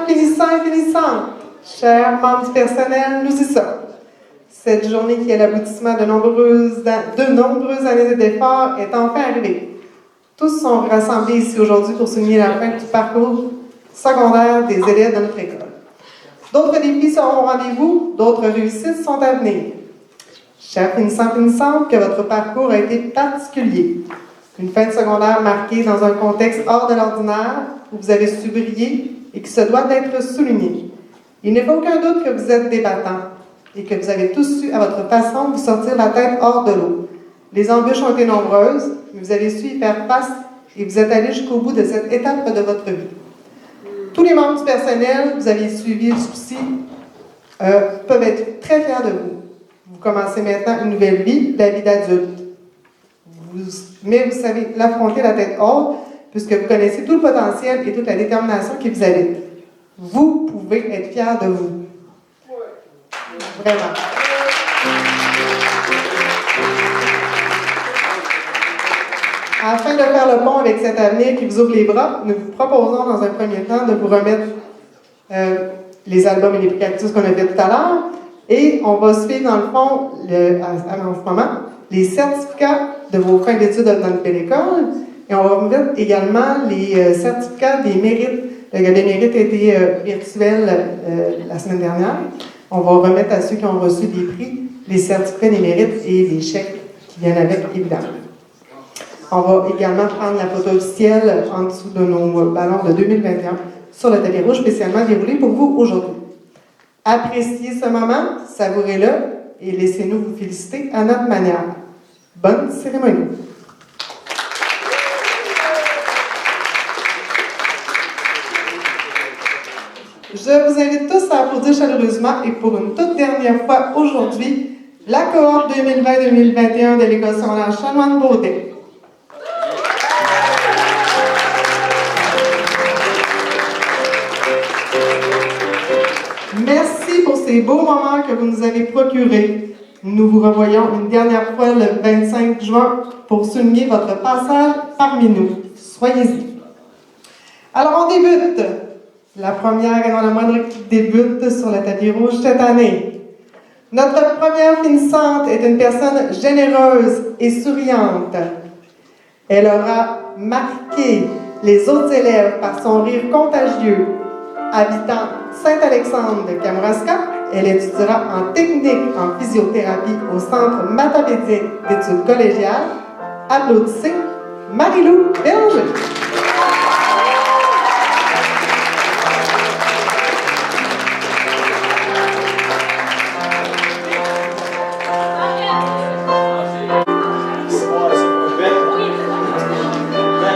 Finissants et finissantes, chers membres du personnel, nous y sommes. Cette journée qui est l'aboutissement de nombreuses années d'efforts est enfin arrivée. Tous sont rassemblés ici aujourd'hui pour souligner la fin du parcours secondaire des élèves de notre école. D'autres défis seront au rendez-vous, d'autres réussites sont à venir. Chers finissants, que votre parcours a été particulier. Une fin de secondaire marquée dans un contexte hors de l'ordinaire, où vous avez su briller et qui se doit d'être souligné. Il ne fait aucun doute que vous êtes débattants et que vous avez tous su, à votre façon, vous sortir la tête hors de l'eau. Les embûches ont été nombreuses, mais vous avez su y faire face et vous êtes allés jusqu'au bout de cette étape de votre vie. Tous les membres du personnel, vous avez suivi jusqu'ici, peuvent être très fiers de vous. Vous commencez maintenant une nouvelle vie, la vie d'adulte. Mais vous savez l'affronter la tête haute, puisque vous connaissez tout le potentiel et toute la détermination qui vous habite. Vous pouvez être fiers de vous. Vraiment. Afin de faire le pont avec cet avenir qui vous ouvre les bras, nous vous proposons dans un premier temps de vous remettre les albums et les prix cactus qu'on a fait tout à l'heure. Et on va suivre dans le fond, en ce moment, les certificats de vos fins d'études dans une belle école. Et on va vous mettre également les certificats des mérites. Le des mérites a été virtuel la semaine dernière. On va remettre à ceux qui ont reçu des prix les certificats des mérites et les chèques qui viennent avec, évidemment. On va également prendre la photo officielle en dessous de nos ballons de 2021 sur le tapis rouge spécialement déroulé pour vous aujourd'hui. Appréciez ce moment, savourez-le et laissez-nous vous féliciter à notre manière. Bonne cérémonie! Je vous invite tous à applaudir chaleureusement et pour une toute dernière fois aujourd'hui, la cohorte 2020-2021 de l'École secondaire Chanoine-Baudet. Merci pour ces beaux moments que vous nous avez procurés. Nous vous revoyons une dernière fois le 25 juin pour souligner votre passage parmi nous. Soyez-y. Alors, on débute. La première et non la moindre qui débute sur le tapis rouge cette année. Notre première finissante est une personne généreuse et souriante. Elle aura marqué les autres élèves par son rire contagieux. Habitant Saint-Alexandre de Kamouraska, elle étudiera en technique en physiothérapie au Centre matapédique d'études collégiales. Applaudissez Marie-Lou Berger.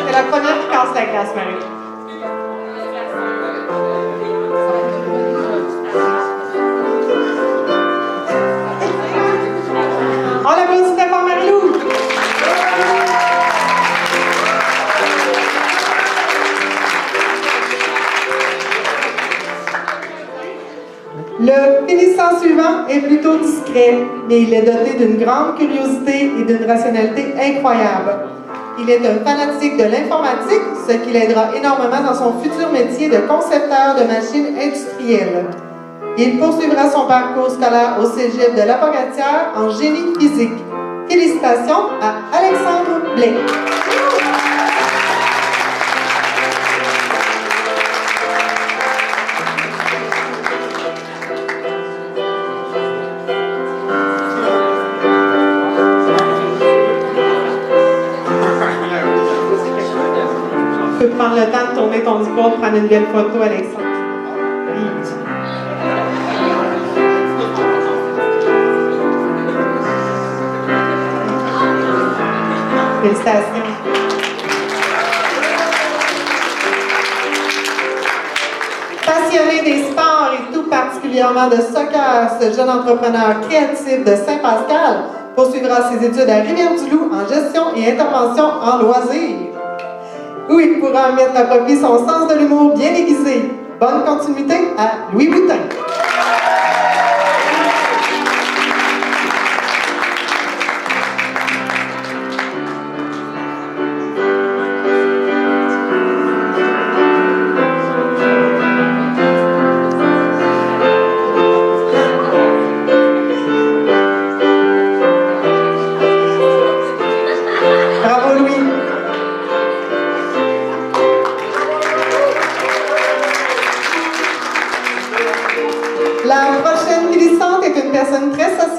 C'est la première qui casse la glace, Marie. On l'applaudit très fort, Marie-Lou! Le finissant suivant est plutôt discret, mais il est doté d'une grande curiosité et d'une rationalité incroyable. Il est un fanatique de l'informatique, ce qui l'aidera énormément dans son futur métier de concepteur de machines industrielles. Il poursuivra son parcours scolaire au cégep de Lapocatière en génie physique. Félicitations à Alexandre Blais. Tu peux prendre le temps de tourner ton diplôme, prendre une belle photo, Alexandre. Félicitations. Passionné des sports et tout particulièrement de soccer, ce jeune entrepreneur créatif de Saint-Pascal poursuivra ses études à Rivière-du-Loup en gestion et intervention en loisirs, où il pourra mettre à profit son sens de l'humour bien aiguisé. Bonne continuité à Louis Boutin.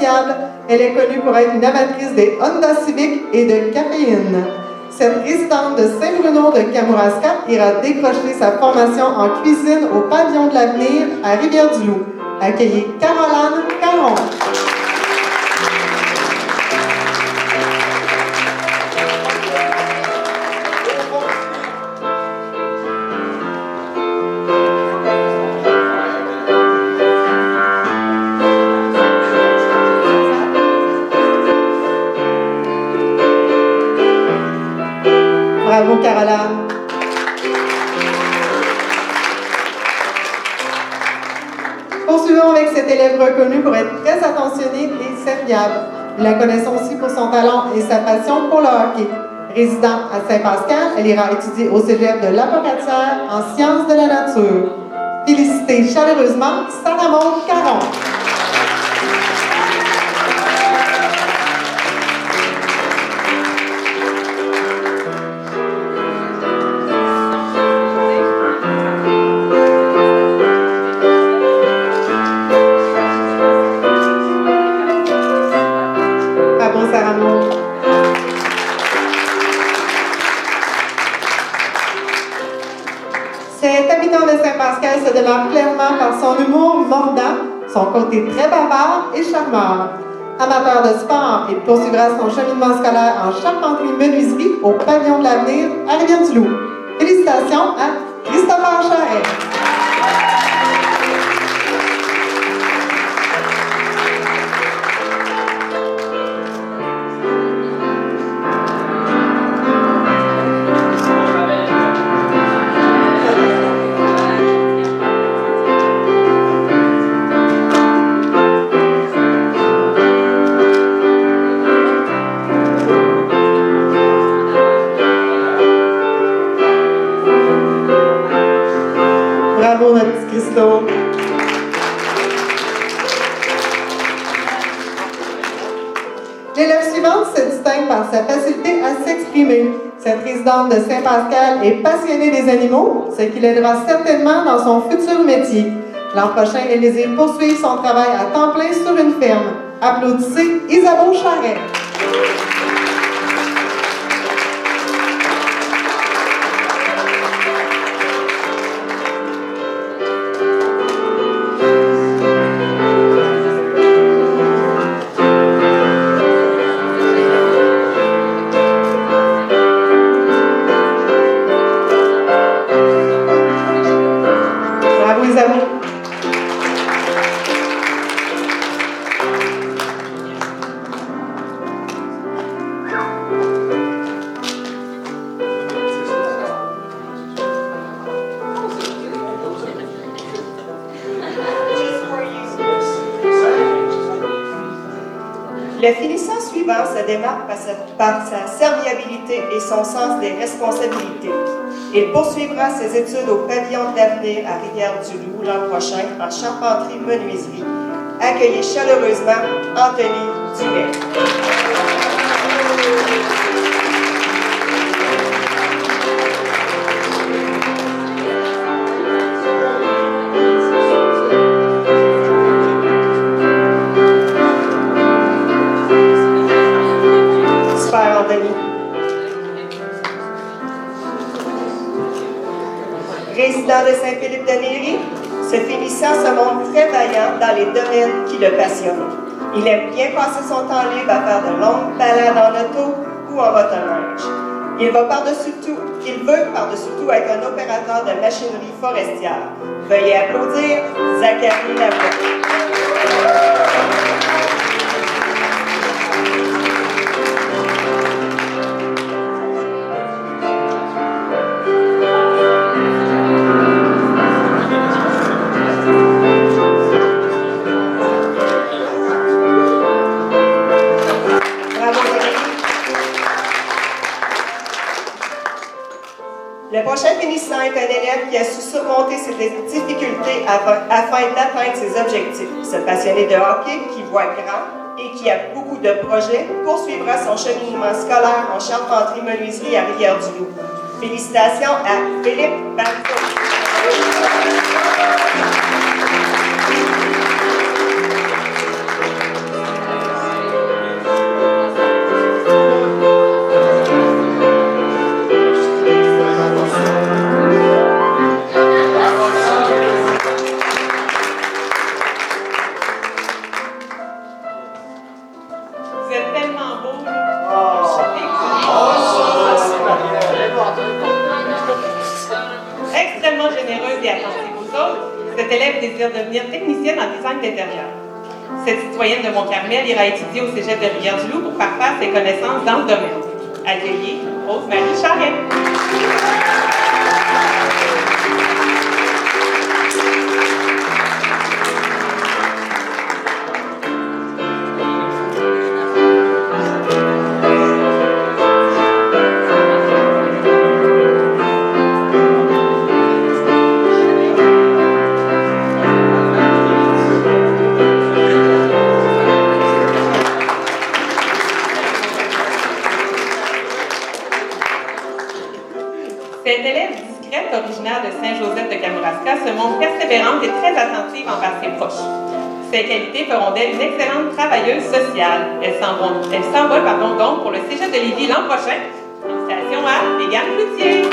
incroyable. Elle est connue pour être une amatrice des Honda Civic et de caféine. Cette résidente de Saint-Bruno de Kamouraska ira décrocher sa formation en cuisine au Pavillon de l'Avenir à Rivière-du-Loup. Accueillez Caroline Caron. Bravo, Caroline. Poursuivons avec cette élève reconnue pour être très attentionnée et serviable. Nous la connaissons aussi pour son talent et sa passion pour le hockey. Résidant à Saint-Pascal, elle ira étudier au cégep de Lapocatière en sciences de la nature. Félicitez chaleureusement Sarah Maud Caron. Cet habitant de Saint-Pascal se démarque clairement par son humour mordant, son côté très bavard et charmeur. Amateur de sport, il poursuivra son cheminement scolaire en charpenterie-menuiserie au Pavillon de l'Avenir à Rivière-du-Loup. Félicitations à Christopher Charret. Bravo, notre petit Christo. L'élève suivante se distingue par sa facilité à s'exprimer. Cette résidente de Saint-Pascal est passionnée des animaux, ce qui l'aidera certainement dans son futur métier. L'an prochain, elle désire poursuivre son travail à temps plein sur une ferme. Applaudissez Isabeau Charret. Le finissant suivant se démarque par sa serviabilité et son sens des responsabilités. Il poursuivra ses études au Pavillon de l'Avenir à Rivière-du-Loup l'an prochain en charpenterie-menuiserie. Accueillez chaleureusement Anthony Dumais. Résident de Saint-Philippe-de-Néry, ce finissant se montre très vaillant dans les domaines qui le passionnent. Il aime bien passer son temps libre à faire de longues balades en auto ou en motoneige. Il veut par-dessus tout être un opérateur de machinerie forestière. Veuillez applaudir Zachary Lavoie. Le prochain finissant est un élève qui a su surmonter ses difficultés afin d'atteindre ses objectifs. Ce passionné de hockey qui voit grand et qui a beaucoup de projets poursuivra son cheminement scolaire en charpenterie-menuiserie à Rivière-du-Loup. Félicitations à Philippe Barreau. généreuse et attentive aux autres, cette élève désire devenir technicienne en design d'intérieur. Cette citoyenne de Mont-Carmel ira étudier au cégep de Rivière-du-Loup pour faire ses connaissances dans le domaine. Atelier Rose-Marie Charret. Cette élève discrète, originaire de Saint-Joseph-de-Kamouraska, se montre persévérante et très attentive envers ses proches. Ces qualités feront d'elle une excellente travailleuse sociale. Elle s'envole donc pour le cégep de Lévis l'an prochain. Félicitations à Mégane Cloutier.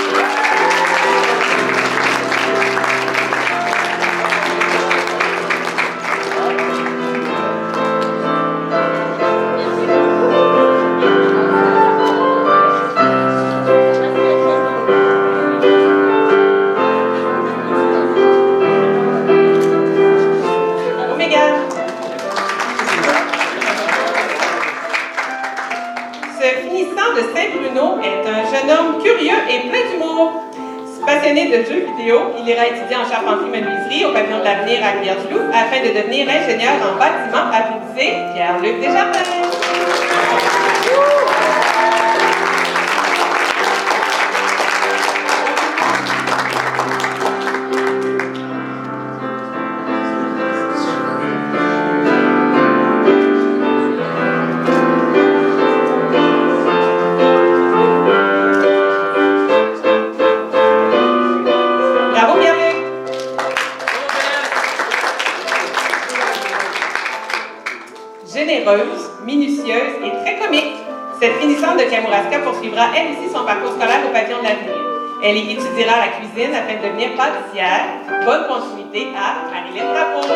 De Saint-Bruno est un jeune homme curieux et plein d'humour. Passionné de jeux vidéo, il ira étudier en charpenterie-menuiserie au pavillon de l'Avenir à Rivière-du-Loup afin de devenir ingénieur en bâtiment. Applaudissez Pierre-Luc Desjardins. Généreuse, minutieuse et très comique, cette finissante de Kamouraska poursuivra elle aussi son parcours scolaire au pavillon de l'Avenir. Elle y étudiera la cuisine afin de devenir pâtissière. Bonne continuité à Marilyn Drapeau.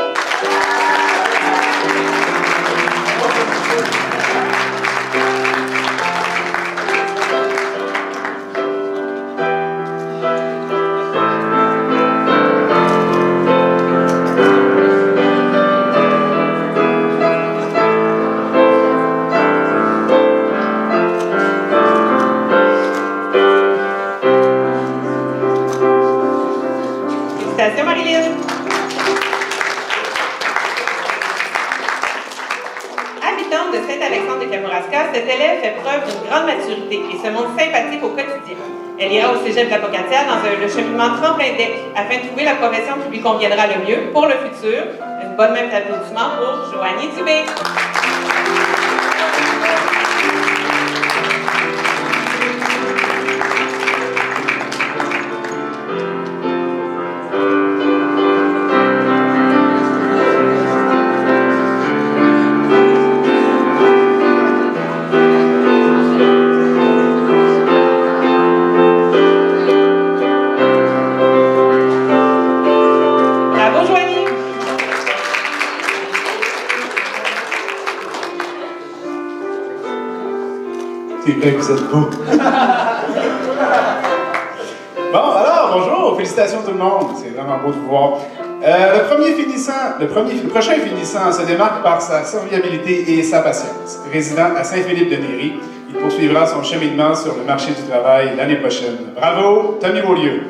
Félicitations, Marilyn. Habitante de Saint-Alexandre-de-Kamouraska, cette élève fait preuve d'une grande maturité et se montre sympathique au quotidien. Elle ira au cégep de la Pocatière dans le cheminement tremplin deck afin de trouver la profession qui lui conviendra le mieux pour le futur. Une bonne main d'applaudissement pour Joanie Dubé. C'est vrai que vous êtes beau. Bon, alors, bonjour, félicitations tout le monde. C'est vraiment beau de vous voir. Le prochain finissant se démarque par sa serviabilité et sa patience. Résident à Saint-Philippe-de-Néry, il poursuivra son cheminement sur le marché du travail l'année prochaine. Bravo, Tommy Beaulieu.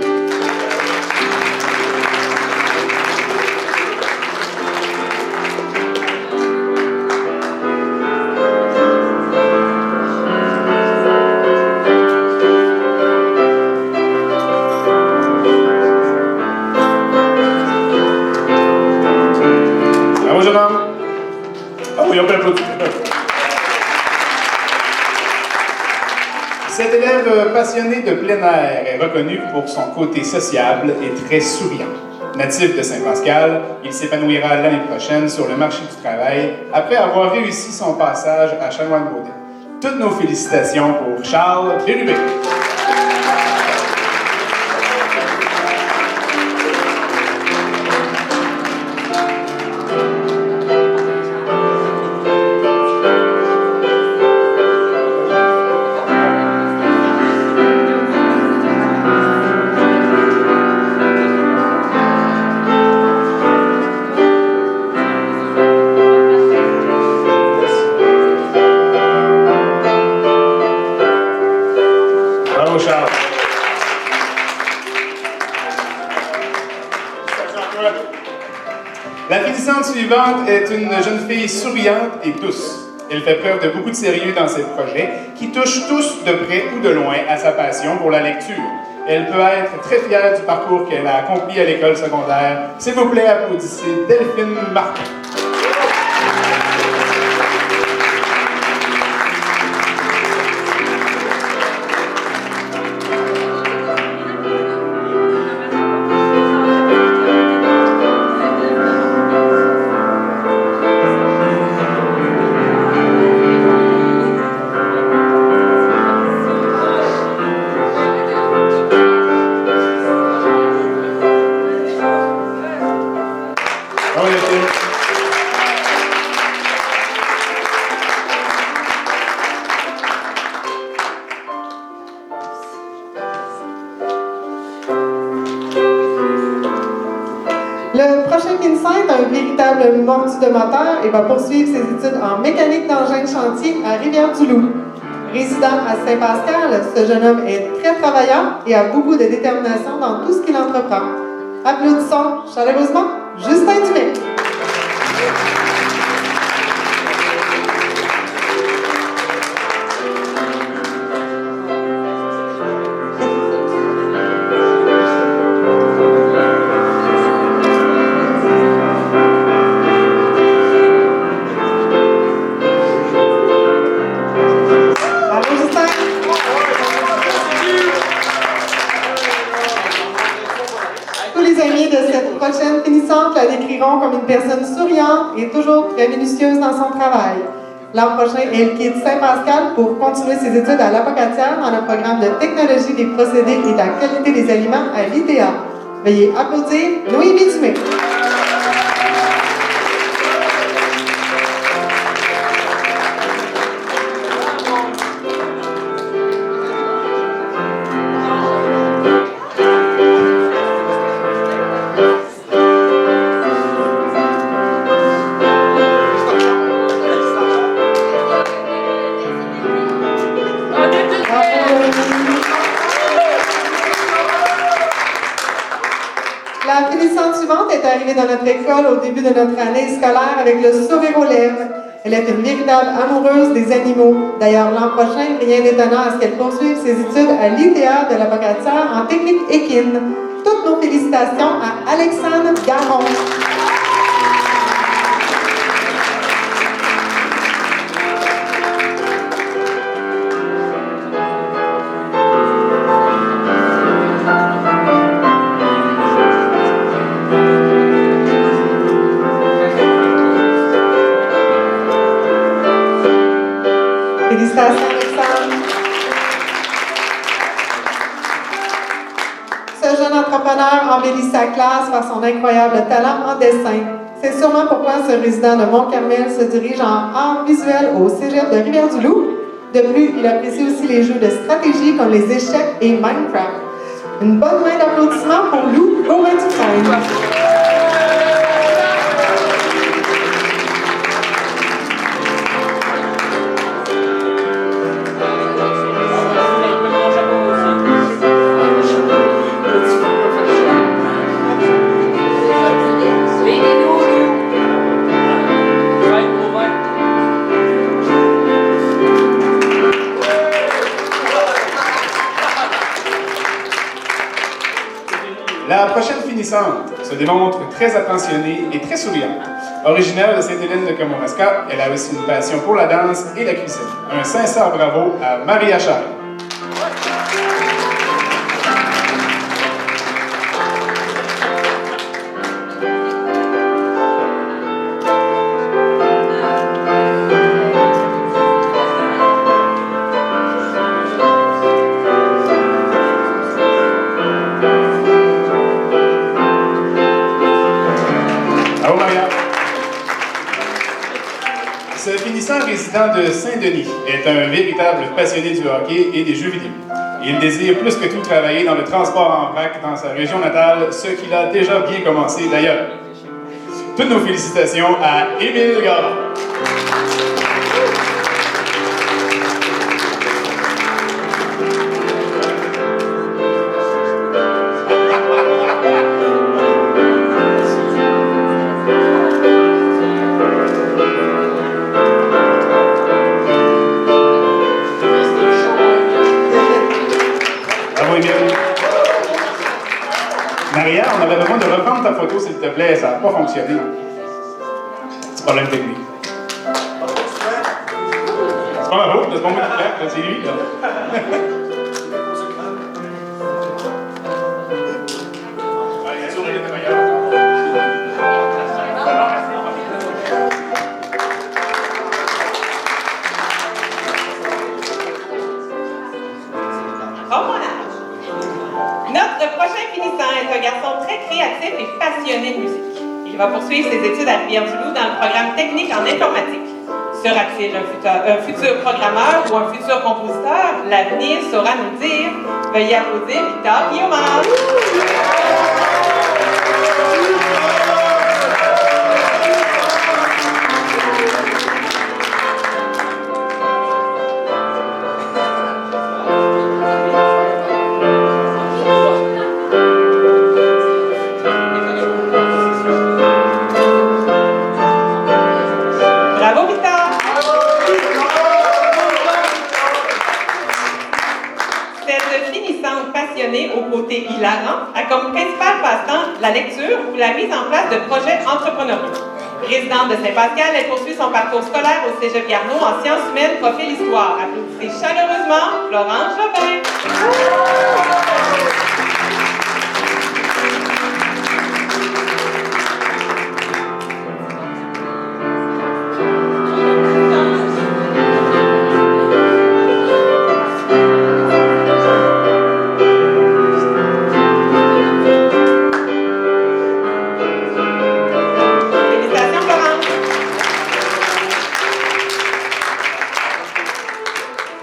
Ah oui, on peut applaudir. Cet élève passionné de plein air est reconnu pour son côté sociable et très souriant. Natif de Saint-Pascal, il s'épanouira l'année prochaine sur le marché du travail après avoir réussi son passage à Chanoine-Beaudet. Toutes nos félicitations pour Charles Bérubé. toi. La finissante suivante est une jeune fille souriante et douce. Elle fait preuve de beaucoup de sérieux dans ses projets, qui touchent tous de près ou de loin à sa passion pour la lecture. Elle peut être très fière du parcours qu'elle a accompli à l'école secondaire. S'il vous plaît, applaudissez Delphine Martin. Le prochain finissant est un véritable mordu de moteur et va poursuivre ses études en mécanique d'engin de chantier à Rivière-du-Loup. Résident à Saint-Pascal, ce jeune homme est très travaillant et a beaucoup de détermination dans tout ce qu'il entreprend. Applaudissons chaleureusement Justin Dumais. Prochaine finissante la décriront comme une personne souriante et toujours très minutieuse dans son travail. L'an prochain, elle quitte Saint-Pascal pour continuer ses études à l'Apocatière dans le programme de technologie des procédés et de la qualité des aliments à l'ITA. Veuillez applaudir Noémie Dumais. La finissante suivante est arrivée dans notre école au début de notre année scolaire avec le sourire aux lèvres. Elle est une véritable amoureuse des animaux. D'ailleurs, l'an prochain, rien d'étonnant à ce qu'elle poursuive ses études à l'ITA de l'Apocatière en technique équine. Toutes nos félicitations à Alexandre Garon. Félicitations, Alexandre. Ce jeune entrepreneur embellit sa classe par son incroyable talent en dessin. C'est sûrement pourquoi ce résident de Mont-Carmel se dirige en art visuel au cégep de Rivière-du-Loup. De plus, il apprécie aussi les jeux de stratégie comme les échecs et Minecraft. Une bonne main d'applaudissement pour Lou Gauvin-Dufresne. La prochaine finissante se démontre très attentionnée et très souriante. Originaire de Sainte-Hélène de Kamouraska, elle a aussi une passion pour la danse et la cuisine. Un sincère bravo à Maria Charles. Ce finissant résident de Saint-Denis est un véritable passionné du hockey et des jeux vidéo. Il désire plus que tout travailler dans le transport en vrac dans sa région natale, ce qu'il a déjà bien commencé d'ailleurs. Toutes nos félicitations à Émile Gardon. Maria, on aurait besoin de reprendre ta photo, s'il te plaît. Ça n'a pas fonctionné. Petit problème technique. C'est pas ma faute, c'est pas moi qui claque, c'est lui. Là. Notre prochain finissant est un garçon très créatif et passionné de musique. Il va poursuivre ses études à Rivière-du-Loup dans le programme technique en informatique. Sera-t-il un futur programmeur ou un futur compositeur? L'avenir saura nous le dire. Veuillez applaudir Victor Guillaumard. Au côté hilarant, a comme principal passe-temps la lecture ou la mise en place de projets entrepreneuriaux. Résidente de Saint-Pascal, elle poursuit son parcours scolaire au Cégep Garneau en sciences humaines, profil histoire. Applaudissez chaleureusement Florence Jobin.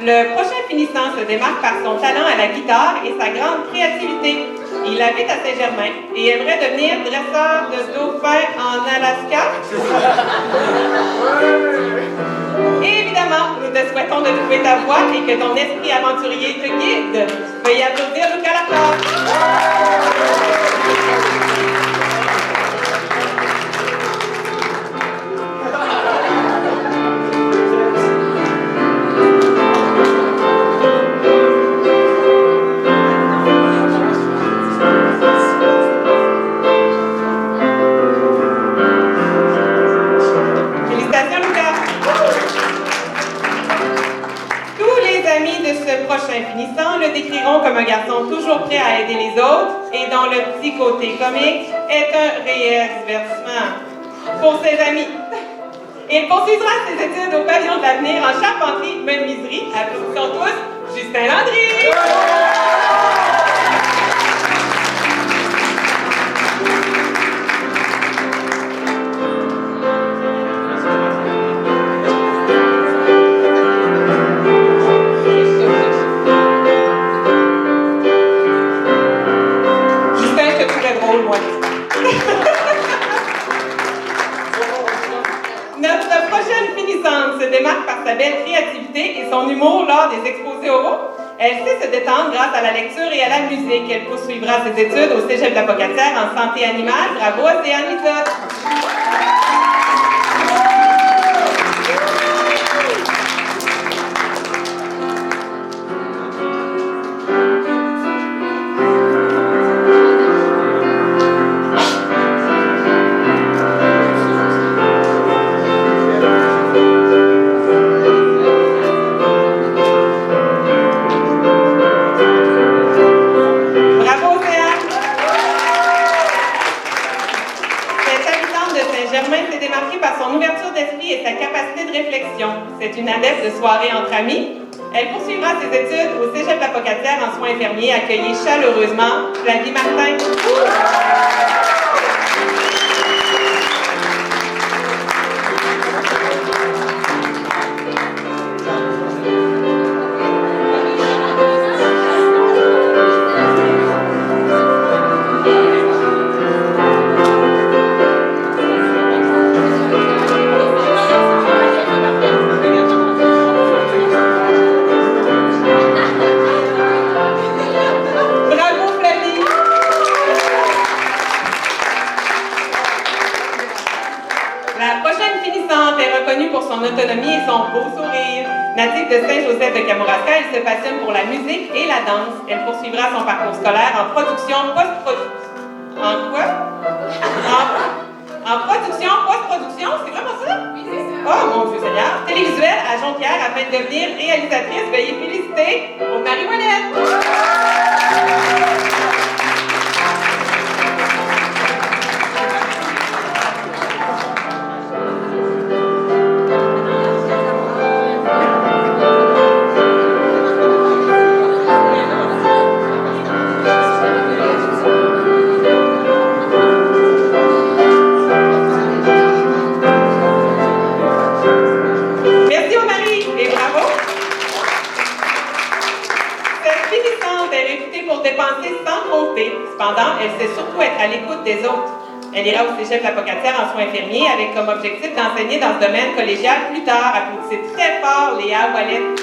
Le prochain finissant se démarque par son talent à la guitare et sa grande créativité. Il habite à Saint-Germain et aimerait devenir dresseur de dauphins en Alaska. Et évidemment, nous te souhaitons de trouver ta voie et que ton esprit aventurier te guide. Veuillez applaudir Luca Laporte. Finissant, le décriront comme un garçon toujours prêt à aider les autres et dont le petit côté comique est un réel divertissement pour ses amis. Il poursuivra ses études au pavillon de l'avenir en charpenterie menuiserie. Applaudissons tous Justin Landry. Notre prochaine finissante se démarque par sa belle créativité et son humour lors des exposés oraux. Elle sait se détendre grâce à la lecture et à la musique. Elle poursuivra ses études au Cégep de la Pocatière en santé animale. Bravo à Océane Lisotte. C'est une adepte de soirées entre amis. Elle poursuivra ses études au Cégep de la Pocatière en soins infirmiers. Accueillez chaleureusement Flavie Martin. Autonomie et son beau sourire. Native de Saint-Joseph de Kamouraska, elle se passionne pour la musique et la danse. Elle poursuivra son parcours scolaire en production post-production. devenir réalisatrice. Veuillez féliciter Marie Ouellette. Merci Marie et bravo. Cette finissante est réputée pour dépenser sans compter. Cependant, elle sait surtout être à l'écoute des autres. Elle ira au cégep La Pocatière en soins infirmiers avec comme objectif d'enseigner dans ce domaine collégial plus tard. Applaudissez très fort Léa Ouellette.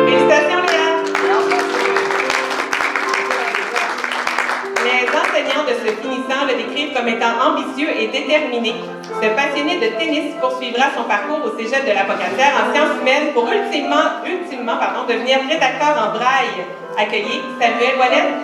Félicitations Léa. Les enseignants de ce finissant le décrivent comme étant ambitieux et déterminé. Ce passionné de tennis poursuivra son parcours au cégep de La Pocatière en sciences humaines pour ultimement devenir rédacteur en braille. Accueillez Samuel Ouellette.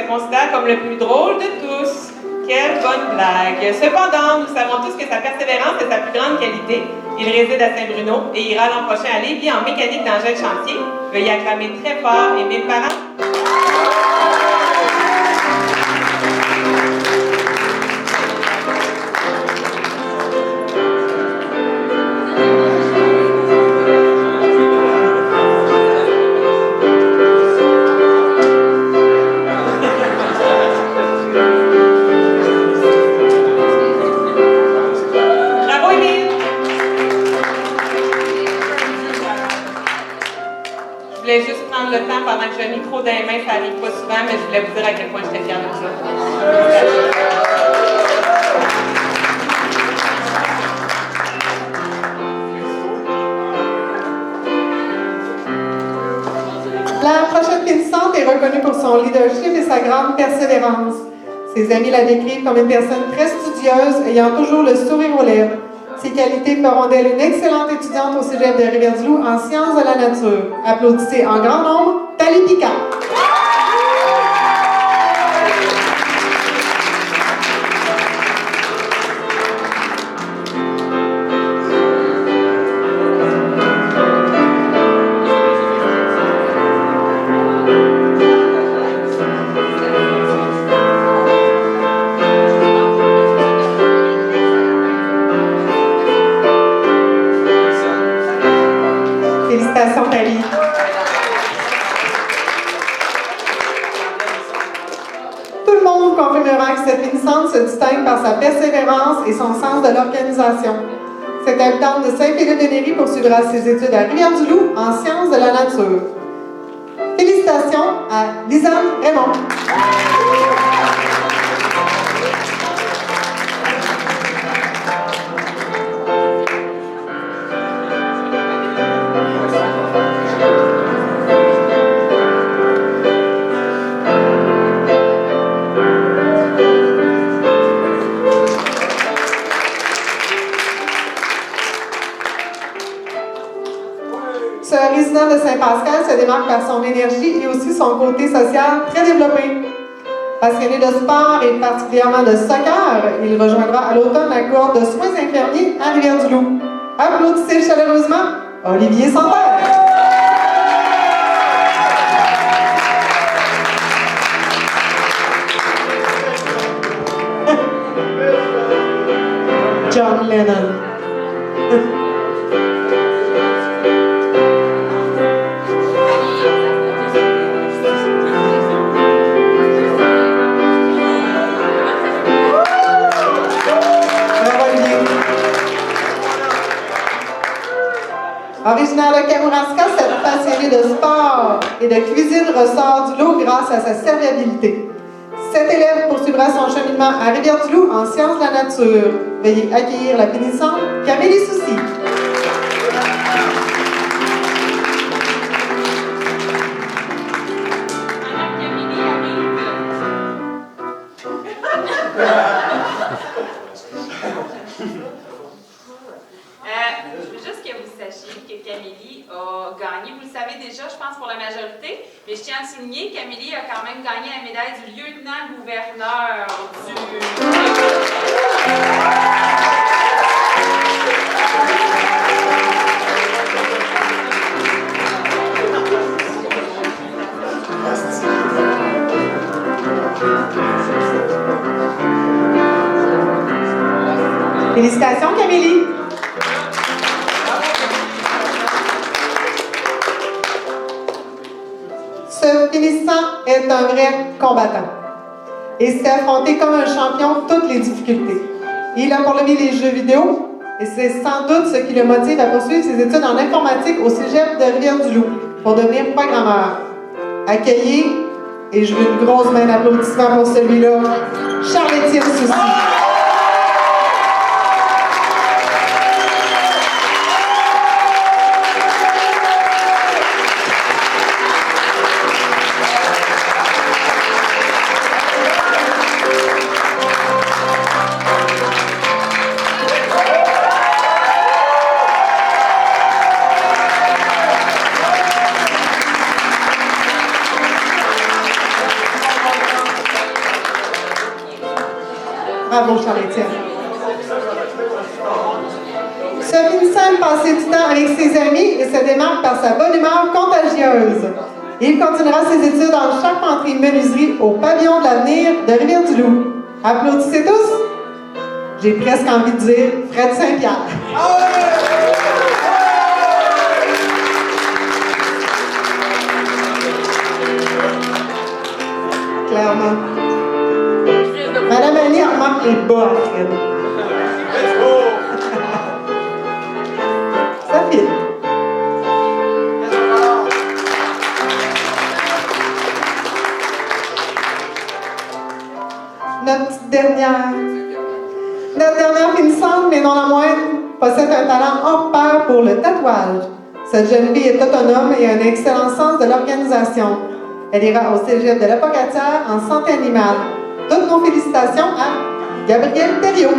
considère comme le plus drôle de tous. Quelle bonne blague! Cependant, nous savons tous que sa persévérance est sa plus grande qualité. Il réside à Saint-Bruno et ira l'an prochain à Lévis en mécanique d'engin de chantier. Veuillez acclamer très fort Émile Parent. Je voulais juste prendre le temps pendant que j'ai un micro dans les mains, ça n'arrive pas souvent, mais je voulais vous dire à quel point j'étais fière de ça. La prochaine finissante est reconnue pour son leadership et sa grande persévérance. Ses amis la décrivent comme une personne très studieuse, ayant toujours le sourire aux lèvres. Ses qualités feront d'elle une excellente étudiante au cégep de Rivière-du-Loup en sciences de la nature. Applaudissez en grand nombre Thalie Picard. Félicitations, Thalie. Tout le monde confirmera que cette finissante se distingue par sa persévérance et son sens de l'organisation. Cette habitante de Saint-Philippe-de-Néry poursuivra ses études à Rivière-du-Loup en sciences de la nature. Félicitations à Lisanne Raymond. Ce résident de Saint-Pascal se démarque par son énergie et aussi son côté social très développé. Passionné de sport et particulièrement de soccer, il rejoindra à l'automne la cohorte de soins infirmiers à Rivière-du-Loup. Applaudissez chaleureusement Olivier Santerre. John Lennon. Originaire de Kamouraska, cette passionnée de sport et de cuisine ressort du lot grâce à sa serviabilité. Cet élève poursuivra son cheminement à Rivière-du-Loup en sciences de la nature. Veuillez accueillir la pénissante Camélie Soucy. Je veux juste que vous sachiez que Camélie a gagné, vous le savez déjà, je pense, pour la majorité, mais je tiens à souligner, Camélie a quand même gagné la médaille du lieutenant-gouverneur Félicitations, Camélie. Ce finissant est un vrai combattant et s'est affronté comme un champion toutes les difficultés. Il a relevé les jeux vidéo et c'est sans doute ce qui le motive à poursuivre ses études en informatique au cégep de Rivière-du-Loup pour devenir programmeur. Accueilli, et je veux une grosse main d'applaudissement pour celui-là, Charles-Étienne Soucy. Bravo, Charles-Étienne. Ce finissant aime passer du temps avec ses amis et se démarque par sa bonne humeur contagieuse. Il continuera ses études en charpenterie-menuiserie au pavillon de l'avenir de Rivière-du-Loup. Applaudissez tous. J'ai presque envie de dire Fred Saint-Pierre. Clairement. Madame Annie remarque les bas à Fred. Ça file. Notre dernière finissante, mais non la moindre, possède un talent hors pair pour le tatouage. Cette jeune fille est autonome et a un excellent sens de l'organisation. Elle ira au cégep de la Pocatière en santé animale. Toutes nos félicitations à Gabrielle Thériault.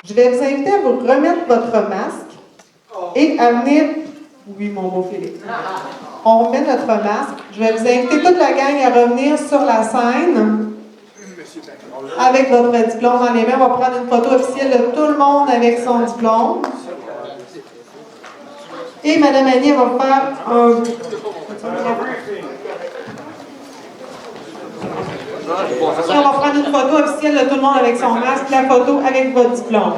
Je vais vous inviter à vous remettre votre masque et à venir... Oui, mon beau Philippe. On remet notre masque. Je vais vous inviter toute la gang à revenir sur la scène avec votre diplôme dans les mains. On va prendre une photo officielle de tout le monde avec son diplôme. Et Mme Annie va faire un... on va prendre une photo officielle de tout le monde avec son masque, la photo avec votre diplôme.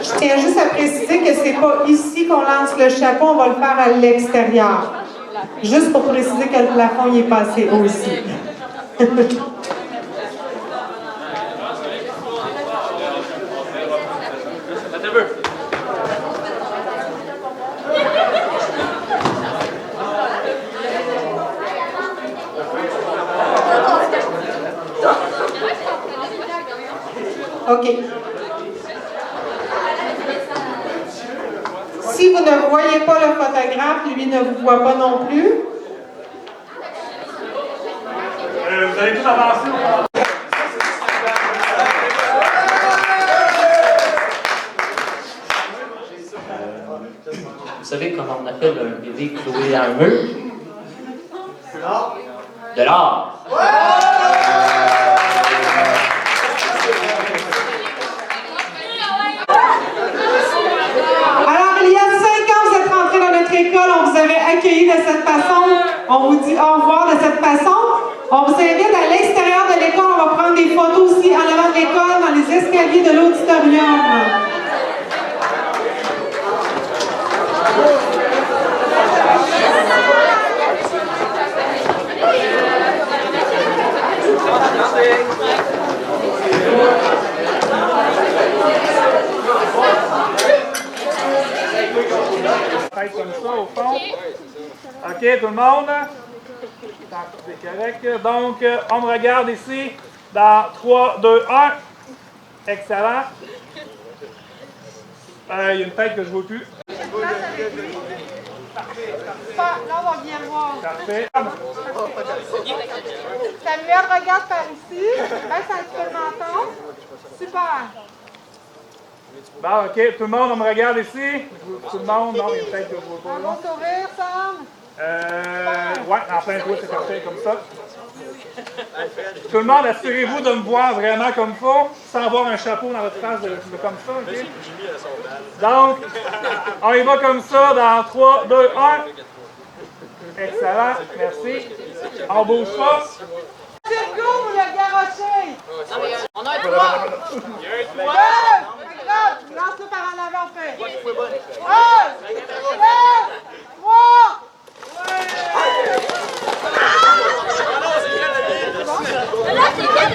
Je tiens juste à préciser que c'est pas ici qu'on lance le chapeau, on va le faire à l'extérieur. Juste pour préciser que le plafond y est passé aussi. OK. Si vous ne voyez pas le photographe, lui ne vous voit pas non plus. Vous allez tous avancer ou pas? Vous savez comment on appelle un bébé cloué à un mur? De l'or. Alors, il y a 5 ans, vous êtes rentrés dans notre école, on vous avait accueillis de cette façon, on vous dit au revoir de cette façon. On vous invite à l'extérieur de l'école, on va prendre des photos aussi en avant de l'école, dans les escaliers de l'auditorium. Tête comme ça au fond. OK, tout le monde? C'est correct. Donc, on me regarde ici dans 3, 2, 1. Excellent. Il y a une tête que je ne vois plus. Là, on va bien voir. Parfait. Samuel, regarde par ici. Baisse un petit peu le menton. Super. Bon, OK, tout le monde, on me regarde ici. Tout le monde, non, il y a une tête que je ne vois pas. Un bon sourire, Sam. Ouais, en plein droit, c'est parfait, comme ça. Tout le monde, assurez-vous de me voir vraiment comme il faut, sans avoir un chapeau dans votre face de comme ça, OK? Donc, on y va comme ça dans 3, 2, 1. Excellent, merci. On bouge pas. Virgo, vous le garochez. On a un 3. Lance-le par en avant, on fait. 1, 2, 3. Là, c'est quel